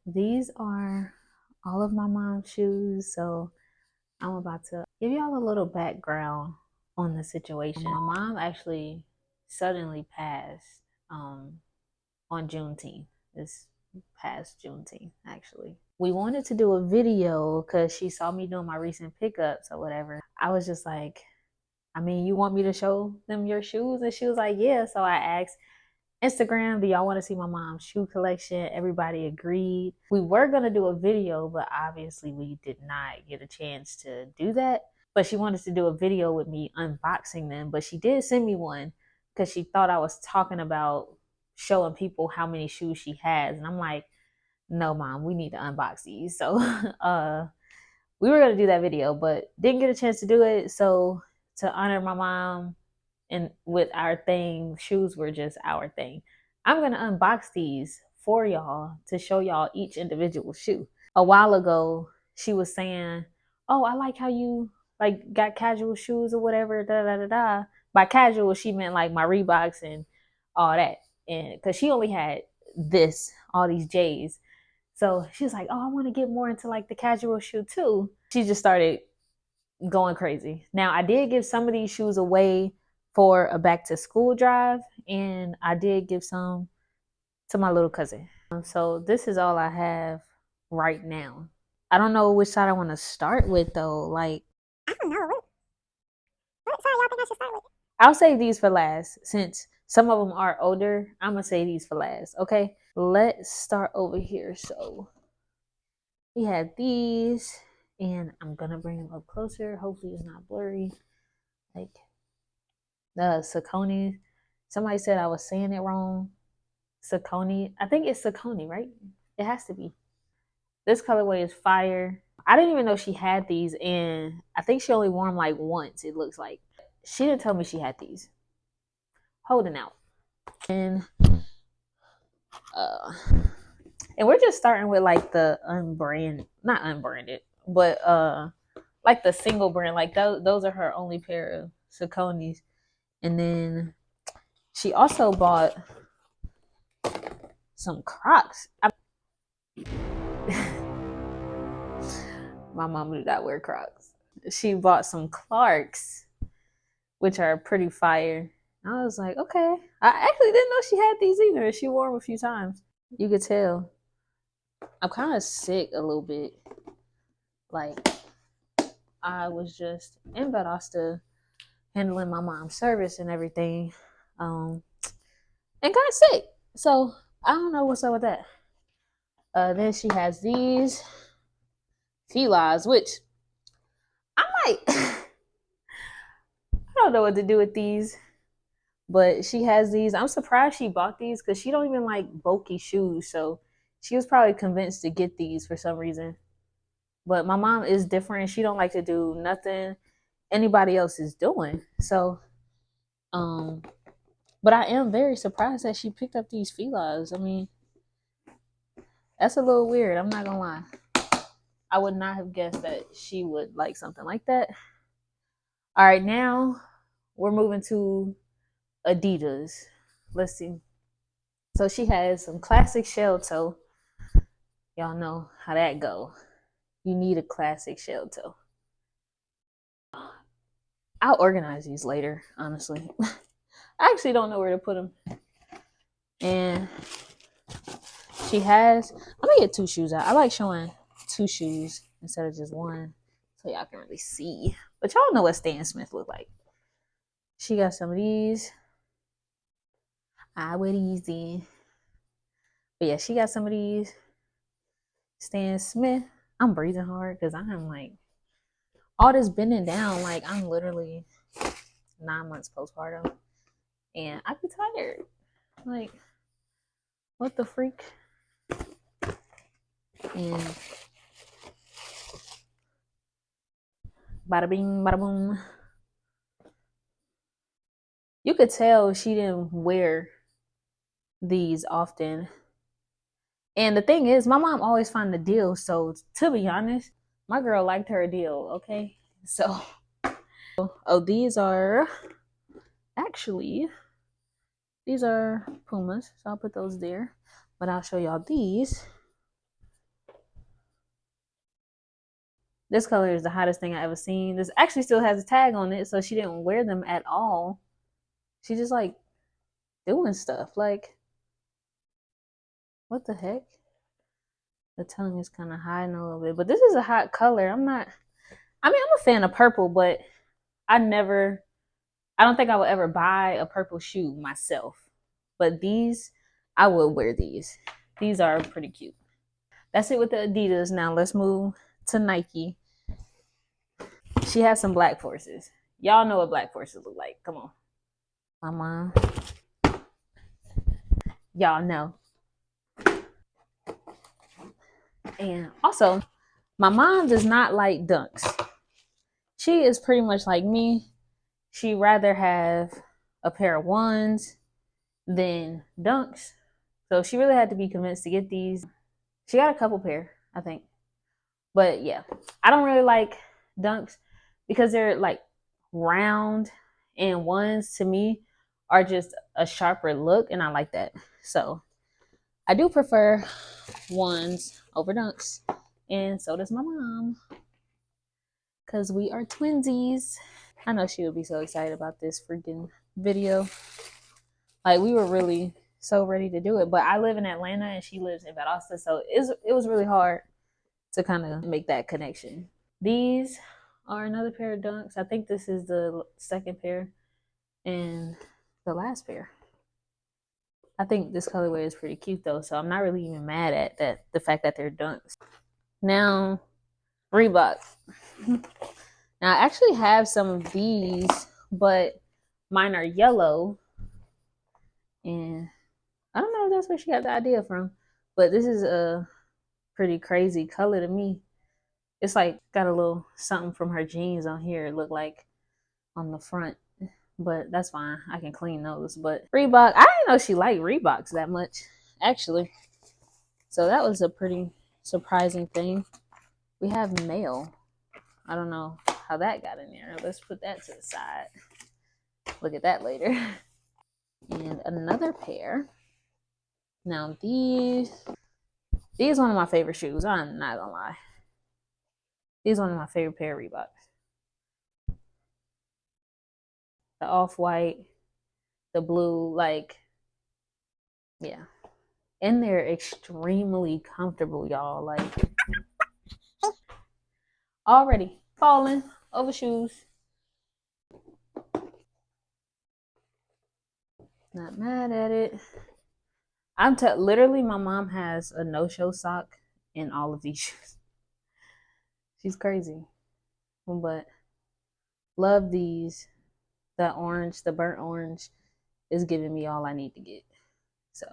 These are all of my mom's shoes. So I'm about to give y'all a little background on the situation. My mom actually suddenly passed on Juneteenth, this past Juneteenth, actually. We wanted to do a video because she saw me doing my recent pickups or whatever. I was just like, I mean, you want me to show them your shoes? And she was like, yeah. So I asked Instagram, do y'all want to see my mom's shoe collection? Everybody agreed. We were going to do a video, but obviously we did not get a chance to do that. But she wanted to do a video with me unboxing them. But she did send me one because she thought I was talking about showing people how many shoes she has. And I'm like, no, mom, we need to unbox these. So we were going to do that video, but didn't get a chance to do it. So to honor my mom, and with our thing, shoes were just our thing. I'm gonna unbox these for y'all to show y'all each individual shoe. A while ago, she was saying, "Oh, I like how you like got casual shoes or whatever." Da da da da. By casual, she meant like my Reeboks and all that, and because she only had all these J's. So she was like, "Oh, I want to get more into like the casual shoe too." She just started going crazy. Now, I did give some of these shoes away for a back to school drive, and I did give some to my little cousin. So this is all I have right now. I don't know which side I want to start with though. Like, I don't know. What side y'all think I should start with? I'll save these for last since some of them are older. I'm gonna say these for last. Okay, let's start over here. So we had these, and I'm gonna bring them up closer. Hopefully, it's not blurry. Like the Saucony. Somebody said I was saying it wrong. Saucony. I think it's Saucony, right? It has to be. This colorway is fire. I didn't even know she had these, and I think she only wore them like once. It looks like she didn't tell me she had these. Holding out, and uh, and we're just starting with like the not unbranded, but like the single brand. Like those are her only pair of Sauconys, and then she also bought some Crocs. My mom did not wear Crocs. She bought some Clarks, which are pretty fire. I was like, okay. I actually didn't know she had these either. She wore them a few times. You could tell. I'm kind of sick a little bit. Like, I was just in Valdosta handling my mom's service and everything, and got sick. So, I don't know what's up with that. Then she has these Filas, which I'm like, I don't know what to do with these. But she has these. I'm surprised she bought these because she don't even like bulky shoes. So she was probably convinced to get these for some reason. But my mom is different. She don't like to do nothing anybody else is doing. So, um, but I am very surprised that she picked up these Filas. I mean, that's a little weird. I'm not gonna lie. I would not have guessed that she would like something like that. All right, now we're moving to Adidas. Let's see. So she has some classic shell toe. Y'all know how that go. You need a classic shell toe. I'll organize these later, honestly. I actually don't know where to put them. And she has, I'm gonna get two shoes out. I like showing two shoes instead of just one so y'all can really see. But y'all know what Stan Smith look like. She got some of these. I wear these then. But yeah, she got some of these. Stan Smith. I'm breathing hard because I'm like, all this bending down, like I'm literally 9 months postpartum. And I be tired. Like, what the freak? And bada bing, bada boom. You could tell she didn't wear these often. And the thing is, my mom always find the deal. So to be honest, my girl liked her deal. Okay, so oh, actually these are Pumas, so I'll put those there. But I'll show y'all these. This color is the hottest thing I ever seen. This actually still has a tag on it, so she didn't wear them at all. She just like doing stuff. Like, what the heck? The tongue is kind of hiding a little bit, but this is a hot color. I'm not. I mean, I'm a fan of purple, but I never. I don't think I would ever buy a purple shoe myself. But these, I would wear these. These are pretty cute. That's it with the Adidas. Now let's move to Nike. She has some black forces. Y'all know what black forces look like. Come on. My mom. Y'all know. And also, my mom does not like dunks. She is pretty much like me. She'd rather have a pair of ones than dunks. So she really had to be convinced to get these. She got a couple pair, I think. But yeah, I don't really like dunks because they're like round, and ones to me are just a sharper look, and I like that. So I do prefer ones over dunks, and so does my mom because we are twinsies. I know she would be so excited about this freaking video. Like, we were really so ready to do it, but I live in Atlanta and she lives in Valdosta, so it was really hard to kind of make that connection. These are another pair of dunks. I think this is the second pair and the last pair. I think this colorway is pretty cute though, so I'm not really even mad at that, the fact that they're dunks. Now, Reebok. Now, I actually have some of these, but mine are yellow, and I don't know if that's where she got the idea from, but this is a pretty crazy color to me. It's like got a little something from her jeans on here, it looked like, on the front. But that's fine. I can clean those. But Reebok, I didn't know she liked Reeboks that much, actually. So that was a pretty surprising thing. We have mail. I don't know how that got in there. Let's put that to the side. Look at that later. And another pair. Now these one of my favorite shoes. I'm not gonna lie. These one of my favorite pair of Reeboks. The off-white, the blue, like, yeah. And they're extremely comfortable, y'all. Like, already falling over shoes. Not mad at it. Literally, my mom has a no-show sock in all of these shoes. She's crazy. But love these. The orange, the burnt orange is giving me all I need to get. So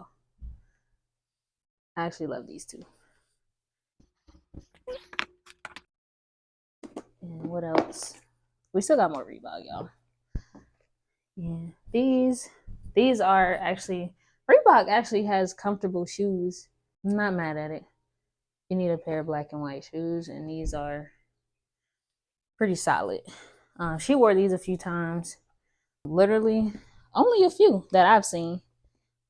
I actually love these two. And what else? We still got more Reebok, y'all. Yeah, these are actually, Reebok actually has comfortable shoes. I'm not mad at it. You need a pair of black and white shoes, and these are pretty solid. She wore these a few times. Literally, only a few that I've seen.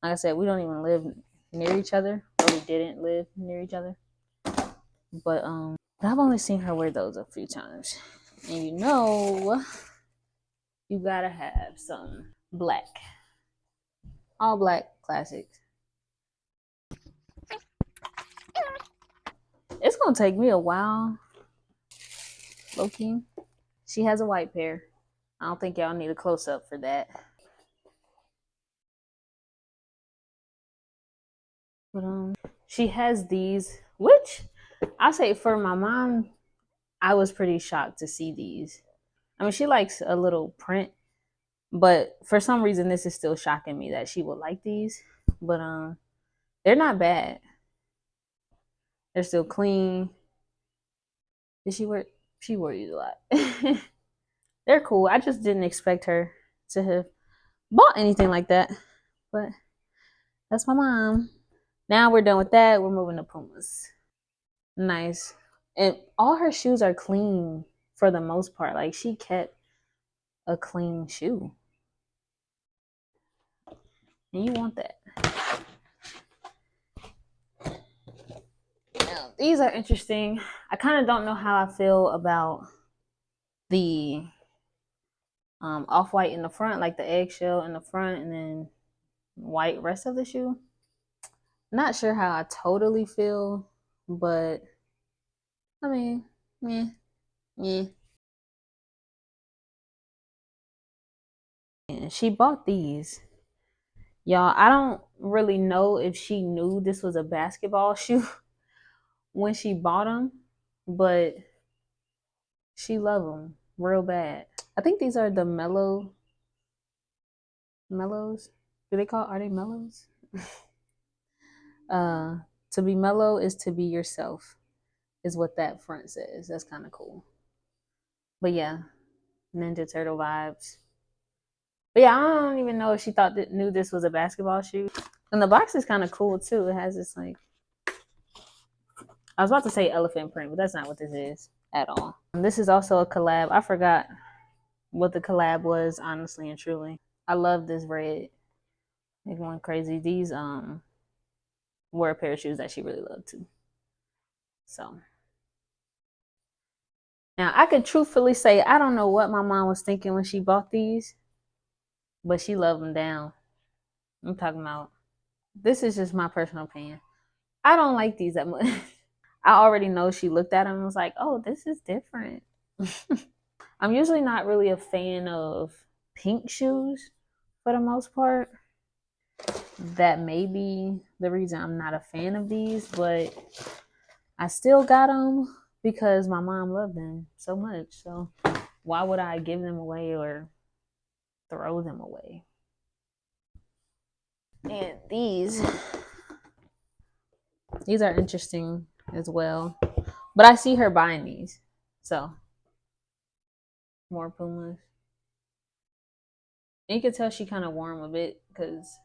Like I said, we don't even live near each other, or we didn't live near each other. But I've only seen her wear those a few times. And you know, you gotta have some black. All black classics. It's gonna take me a while. Low-key. She has a white pair. I don't think y'all need a close-up for that. But she has these, which I say for my mom, I was pretty shocked to see these. I mean, she likes a little print, but for some reason, this is still shocking me that she would like these. But they're not bad. They're still clean. Did she wear? She wore these a lot. They're cool. I just didn't expect her to have bought anything like that. But that's my mom. Now we're done with that. We're moving to Pumas. Nice. And all her shoes are clean for the most part. Like, she kept a clean shoe. And you want that. Now, these are interesting. I kind of don't know how I feel about the off-white in the front, like the eggshell in the front, and then white rest of the shoe. Not sure how I totally feel, but I mean, yeah, yeah. And she bought these. Y'all, I don't really know if she knew this was a basketball shoe when she bought them, but she loved them real bad. I think these are the mellows. Do they call? Are they mellows? uh, to be mellow is to be yourself, is what that front says. That's kind of cool. But yeah, Ninja Turtle vibes. But yeah, I don't even know if she knew this was a basketball shoe. And the box is kind of cool too. It has this like, I was about to say elephant print, but that's not what this is at all. And this is also a collab. I forgot what the collab was, honestly and truly. I love this red. It's going crazy. These were a pair of shoes that she really loved too. So now I can truthfully say I don't know what my mom was thinking when she bought these, but she loved them down. I'm talking about, this is just my personal opinion. I don't like these that much. I already know she looked at them and was like, oh, this is different. I'm usually not really a fan of pink shoes for the most part. That may be the reason I'm not a fan of these, but I still got them because my mom loved them so much. So why would I give them away or throw them away? And these are interesting as well. But I see her buying these. So more Pumas. And you can tell she kind of wore them a bit because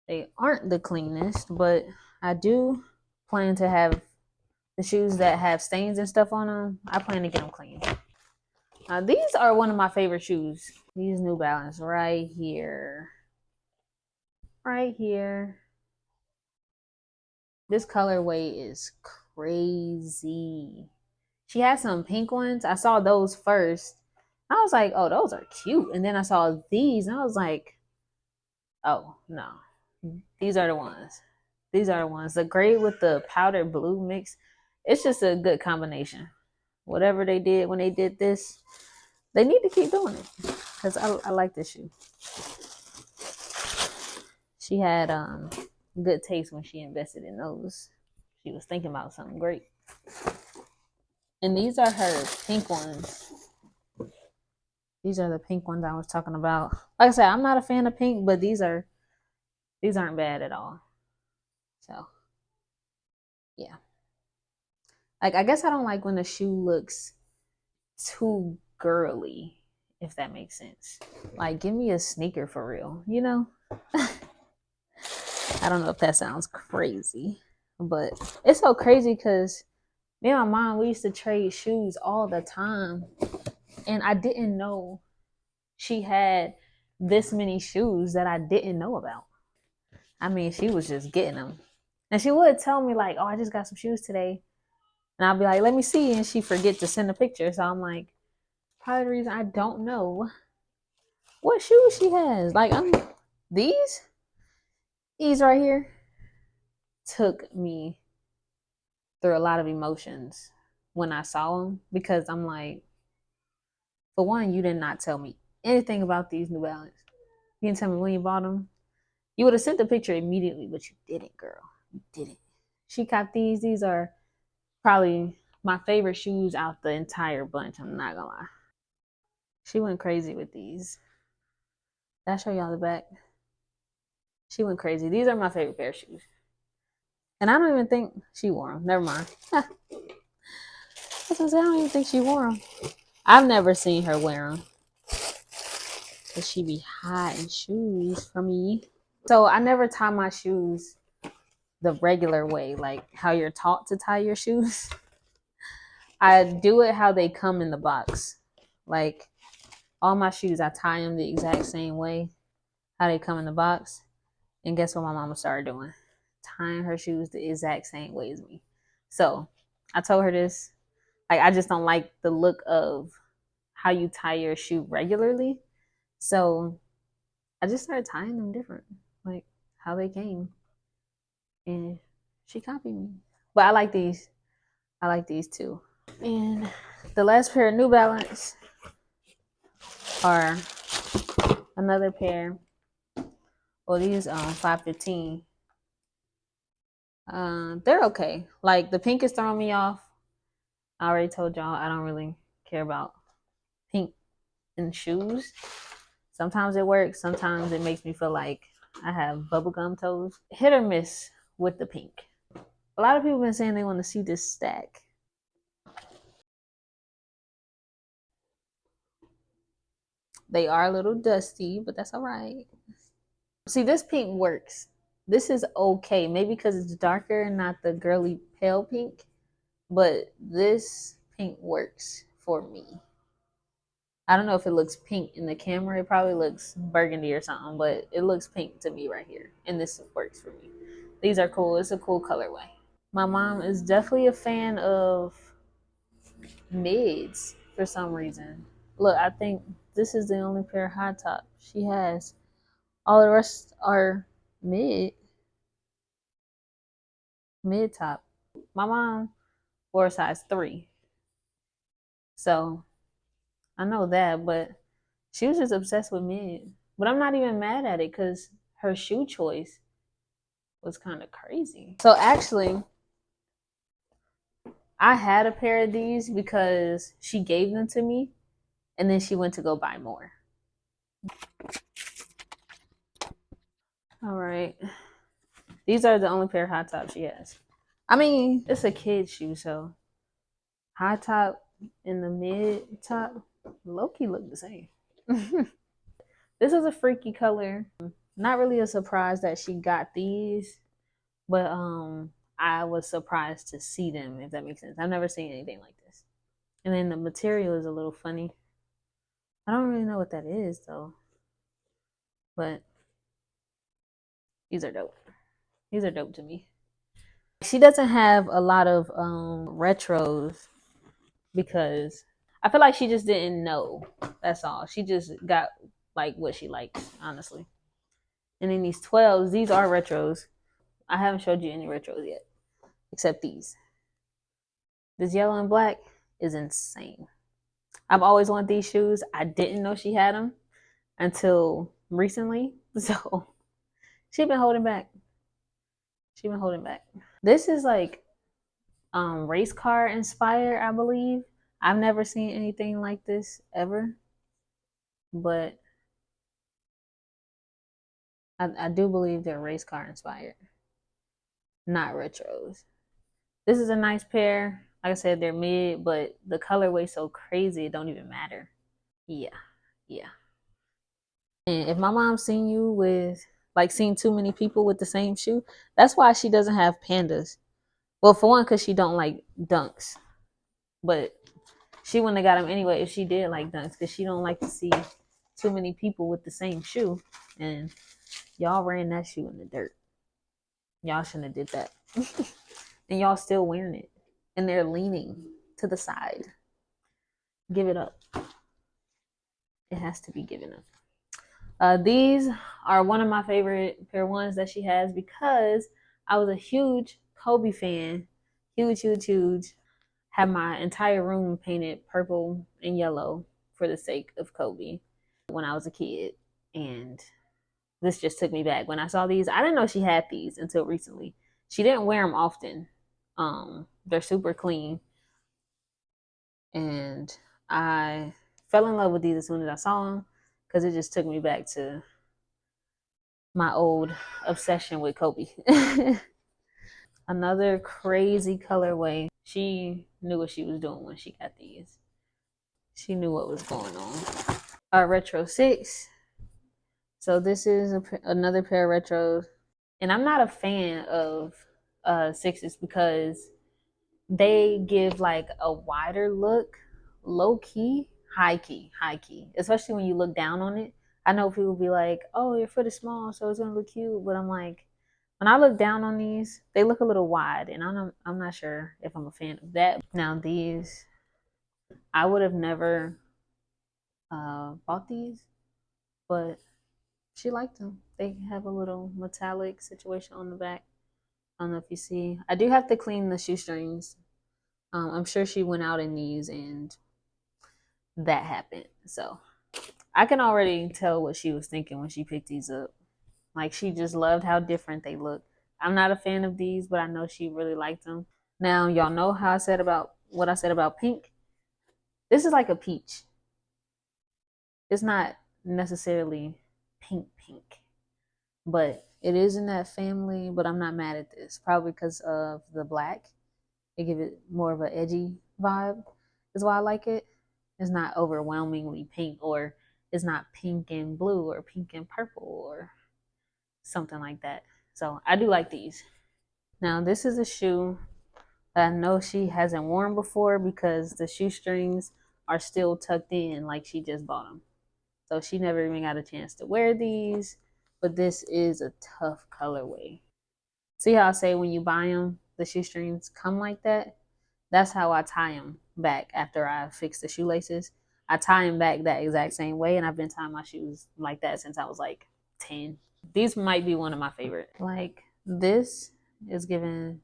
they aren't the cleanest, but I do plan to have the shoes that have stains and stuff on them. I plan to get them clean. These are one of my favorite shoes. These New Balance right here. Right here. This colorway is crazy. She had some pink ones. I saw those first. I was like, oh, those are cute. And then I saw these and I was like, oh, no. These are the ones. These are the ones. The gray with the powdered blue mix. It's just a good combination. Whatever they did when they did this, they need to keep doing it. Because I like this shoe. She had good taste when she invested in those. She was thinking about something great. And these are her pink ones. These are the pink ones I was talking about. Like I said, I'm not a fan of pink, but these aren't bad at all. So yeah. Like I guess I don't like when the shoe looks too girly, if that makes sense. Like give me a sneaker for real, you know? I don't know if that sounds crazy, but it's so crazy because me and my mom, we used to trade shoes all the time. And I didn't know she had this many shoes that I didn't know about. I mean, she was just getting them. And she would tell me, like, oh, I just got some shoes today. And I'll be like, let me see. And she forget to send a picture. So I'm like, probably the reason I don't know what shoes she has. Like, these right here took me through a lot of emotions when I saw them because I'm like, for one, you did not tell me anything about these New Balance. You didn't tell me when you bought them. You would have sent the picture immediately, but you didn't, girl. You didn't. She got these. These are probably my favorite shoes out the entire bunch. I'm not gonna lie. She went crazy with these. Did I show y'all the back? She went crazy. These are my favorite pair of shoes. And I don't even think she wore them. Never mind. I don't even think she wore them. I've never seen her wear them. But she be hiding shoes from me. So I never tie my shoes the regular way, like how you're taught to tie your shoes. I do it how they come in the box. Like all my shoes, I tie them the exact same way, how they come in the box. And guess what my mama started doing? tying her shoes the exact same way as me. So I told her this. Like, I just don't like the look of how you tie your shoe regularly. So I just started tying them different, like how they came. And she copied me. But I like these. I like these too. And the last pair of New Balance are another pair. Well, these 515. They're okay. Like, the pink is throwing me off. I already told y'all I don't really care about pink in shoes. Sometimes it works. Sometimes it makes me feel like I have bubblegum toes. Hit or miss with the pink. A lot of people have been saying they want to see this stack. They are a little dusty, but that's all right. See, this pink works. This is okay. Maybe because it's darker and not the girly pale pink, but this pink works for me. I don't know if it looks pink in the camera. It probably looks burgundy or something, but it looks pink to me right here. And this works for me. These are cool. It's a cool colorway. My mom is definitely a fan of mids for some reason. Look, I think this is the only pair of high top she has. All the rest are mid top. My mom wore a size 3. So I know that, but she was just obsessed with mid. But I'm not even mad at it because her shoe choice was kind of crazy. So actually, I had a pair of these because she gave them to me and then she went to go buy more. All right. These are the only pair of high tops she has. I mean, it's a kid shoe, so high top and the mid top low key look the same. This is a freaky color. Not really a surprise that she got these, but I was surprised to see them, if that makes sense. I've never seen anything like this. And then the material is a little funny. I don't really know what that is though. But these are dope. These are dope to me. She doesn't have a lot of retros because I feel like she just didn't know. That's all. She just got like what she likes, honestly. And then these 12s, these are retros. I haven't showed you any retros yet, except these. This yellow and black is insane. I've always wanted these shoes. I didn't know she had them until recently. So she been holding back. She been holding back. This is like race car inspired, I believe. I've never seen anything like this ever, but I do believe they're race car inspired, not retros. This is a nice pair. Like I said, they're mid, but the colorway's so crazy it don't even matter. Yeah, yeah. And if my mom's seen you with like seen too many people with the same shoe, that's why she doesn't have pandas. Well, for one, because she don't like dunks, but she wouldn't have got them anyway if she did like dunks, because she don't like to see too many people with the same shoe. And y'all ran that shoe in the dirt. Y'all shouldn't have did that. And y'all still wearing it, and they're leaning to the side. Give it up. It has to be given up. These are one of my favorite pair ones that she has because I was a huge Kobe fan. Huge, huge, huge. Had my entire room painted purple and yellow for the sake of Kobe when I was a kid. And this just took me back. When I saw these, I didn't know she had these until recently. She didn't wear them often. They're super clean. And I fell in love with these as soon as I saw them because it just took me back to my old obsession with Kobe. Another crazy colorway. She knew what she was doing when she got these. She knew what was going on. Our Retro 6. So this is another pair of retros. And I'm not a fan of sixes because they give like a wider look, low key, high key, high key, especially when you look down on it. I know people be like, oh, your foot is small, so it's gonna look cute. But I'm like, When I look down on these, they look a little wide, and I'm not sure if I'm a fan of that. Now these, I would have never bought these, but she liked them. They have a little metallic situation on the back. I don't know if you see. I do have to clean the shoestrings. I'm sure she went out in these and that happened. So I can already tell what she was thinking when she picked these up. Like she just loved how different they look. I'm not a fan of these, but I know she really liked them. Now y'all know how I said about what I said about pink. This is like a peach. It's not necessarily pink pink, but it is in that family. But I'm not mad at this, probably because of the black. It gives it more of an edgy vibe. Is why I like it. It's not overwhelmingly pink, or it's not pink and blue, or pink and purple, or something like that. So I do like these. Now this is a shoe that I know she hasn't worn before because the shoestrings are still tucked in like she just bought them. So she never even got a chance to wear these. But this is a tough colorway. See how I say when you buy them, the shoestrings come like that? That's how I tie them back after I fix the shoelaces. I tie them back that exact same way, and I've been tying my shoes like that since I was like 10. These might be one of my favorite. Like this is giving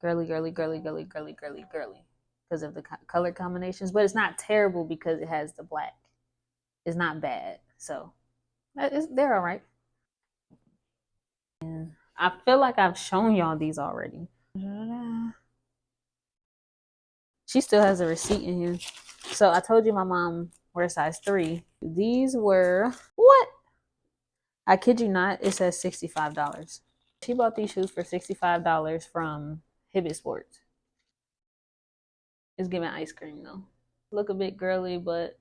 girly, girly, girly, girly, girly, girly, girly because of the color combinations, but it's not terrible because it has the black. It's not bad, so they're all right. And I feel like I've shown y'all these already. She still has a receipt in here. So I told you my mom wears size 3. These were what? I kid you not, it says $65. She bought these shoes for $65 from Hibbett Sports. It's giving ice cream though. Look a bit girly, but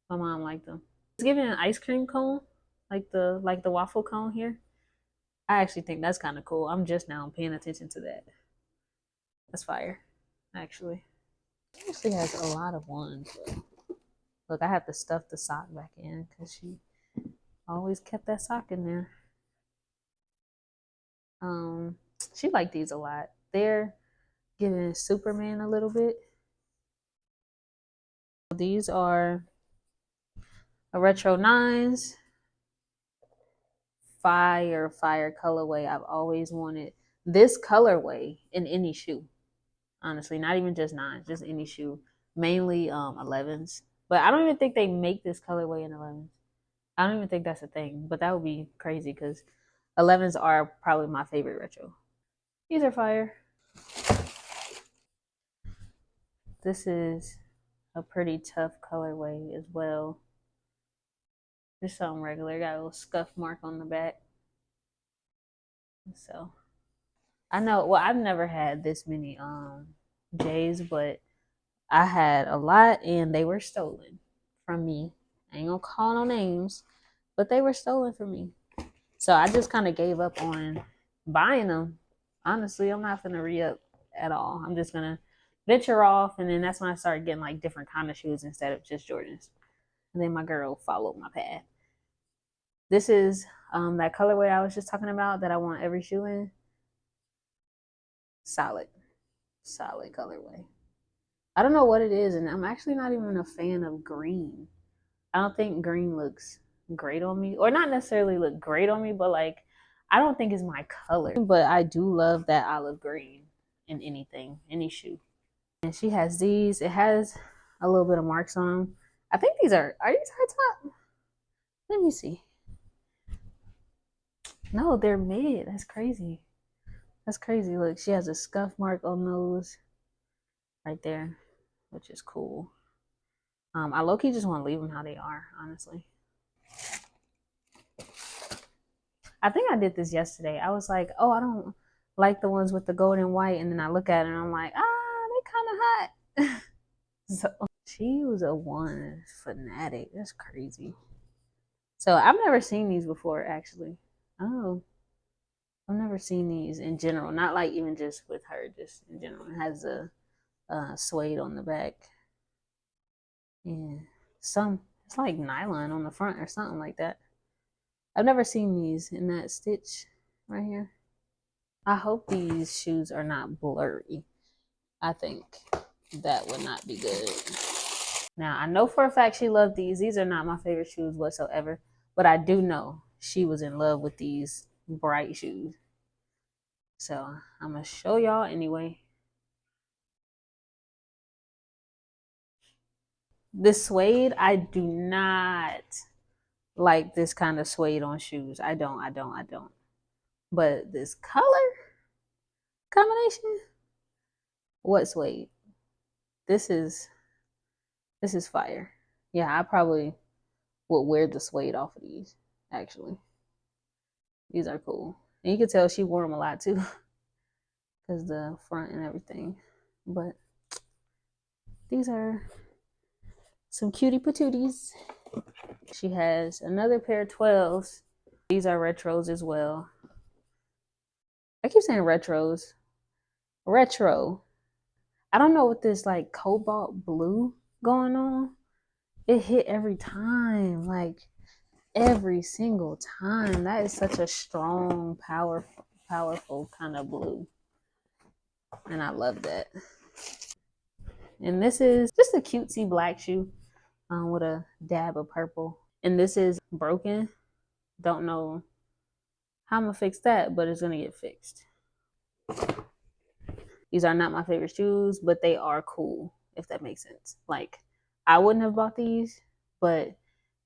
my mom liked them. It's giving an ice cream cone, like the waffle cone here. I actually think that's kind of cool. I'm just now paying attention to that. That's fire, actually. It actually has a lot of ones. Look, I have to stuff the sock back in because she always kept that sock in there. Um, she liked these a lot. They're giving Superman a little bit. These are a retro nines. Fire colorway. I've always wanted this colorway in any shoe. Honestly, not even just nines, just any shoe. Mainly 11s. But I don't even think they make this colorway in 11s. I don't even think that's a thing, but that would be crazy because 11s are probably my favorite retro. These are fire. This is a pretty tough colorway as well. Just something regular. Got a little scuff mark on the back. So I know. Well, I've never had this many J's, but I had a lot, and they were stolen from me. I ain't gonna call no names, but they were stolen from me. So I just kind of gave up on buying them. Honestly, I'm not gonna re up at all. I'm just gonna venture off, and then that's when I started getting like different kind of shoes instead of just Jordans. And then my girl followed my path. This is that colorway I was just talking about that I want every shoe in. Solid, solid colorway. I don't know what it is, and I'm actually not even a fan of green. I don't think green looks great on me, or not necessarily look great on me, but like I don't think it's my color. But I do love that olive green in anything, any shoe. And she has these. It has a little bit of marks on them. I think these are these high top? Let me see. No, they're mid. That's crazy. That's crazy. Look, she has a scuff mark on those right there, which is cool. I low key just want to leave them how they are, honestly. I think I did this yesterday. I was like, oh, I don't like the ones with the gold and white, and then I look at it and I'm like, they kind of hot. So she was a one fanatic. That's crazy. So I've never seen these before, actually. Oh, I've never seen these in general. Not like even just with her, just in general. It has a suede on the back. Yeah, it's like nylon on the front or something like that. I've never seen these in that stitch right here. I hope these shoes are not blurry. I think that would not be good. Now, I know for a fact she loved these. These are not my favorite shoes whatsoever, but I do know she was in love with these bright shoes. So I'm going to show y'all anyway. This suede, I do not like this kind of suede on shoes. I don't. But this color combination, what suede? This is this is fire. Yeah, I probably would wear the suede off of these. Actually, these are cool, and you can tell she wore them a lot too, because the front and everything. But these are some cutie patooties. She has another pair of 12s. These are retros as well. I keep saying retros. Retro. I don't know what this like cobalt blue going on. It hit every time, like every single time. That is such a strong, powerful kind of blue, and I love that. And this is just a cutesy black shoe with a dab of purple. And this is broken. Don't know how I'm gonna fix that, but it's gonna get fixed. These are not my favorite shoes, but they are cool, if that makes sense. Like, I wouldn't have bought these, but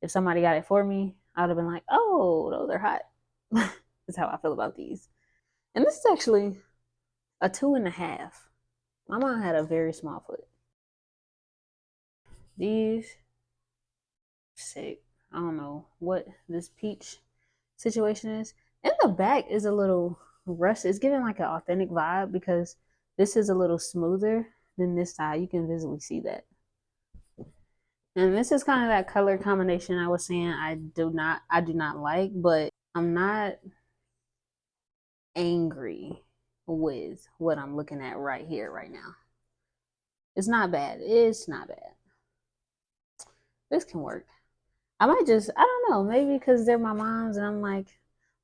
if somebody got it for me, I would have been like, oh, those are hot. That's how I feel about these. And this is actually a 2.5. My mom had a very small foot. These, sick. I don't know what this peach situation is. And the back is a little rusted. It's giving like an authentic vibe because this is a little smoother than this side. You can visibly see that. And this is kind of that color combination I was saying I do not like, but I'm not angry with what I'm looking at right here, right now. It's not bad. It's not bad. This can work. I might just, I don't know, maybe because they're my mom's and I'm like,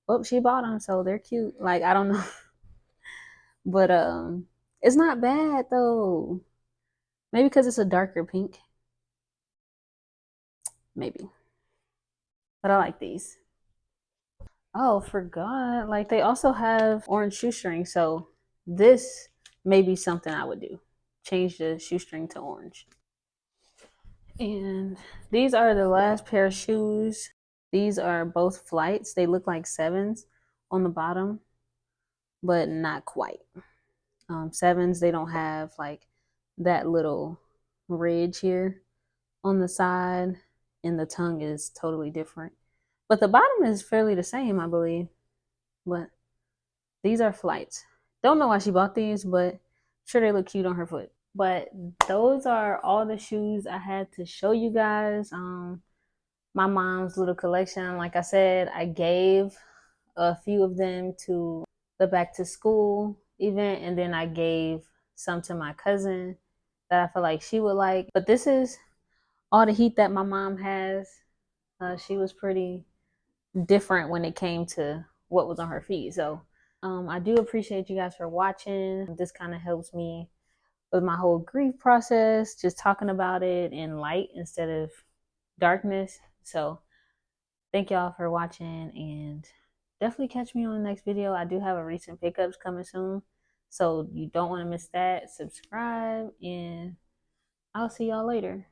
oh, she bought them, so they're cute. Like, I don't know. But it's not bad though. Maybe because it's a darker pink. Maybe. But I like these. Oh, forgot. Like they also have orange shoestring, so this may be something I would do. Change the shoestring to orange. And these are the last pair of shoes. These are both flights. They look like sevens on the bottom, but not quite. Sevens, they don't have like that little ridge here on the side, and the tongue is totally different. But the bottom is fairly the same, I believe. But these are flights. Don't know why she bought these, but sure they look cute on her foot. But those are all the shoes I had to show you guys. My mom's little collection. Like I said, I gave a few of them to the back to school event, and then I gave some to my cousin that I feel like she would like. But this is all the heat that my mom has. She was pretty different when it came to what was on her feet. So I do appreciate you guys for watching. This kind of helps me with my whole grief process, just talking about it in light instead of darkness. So thank y'all for watching, and definitely catch me on the next video. I do have a recent pickups coming soon, so you don't want to miss that. Subscribe, and I'll see y'all later.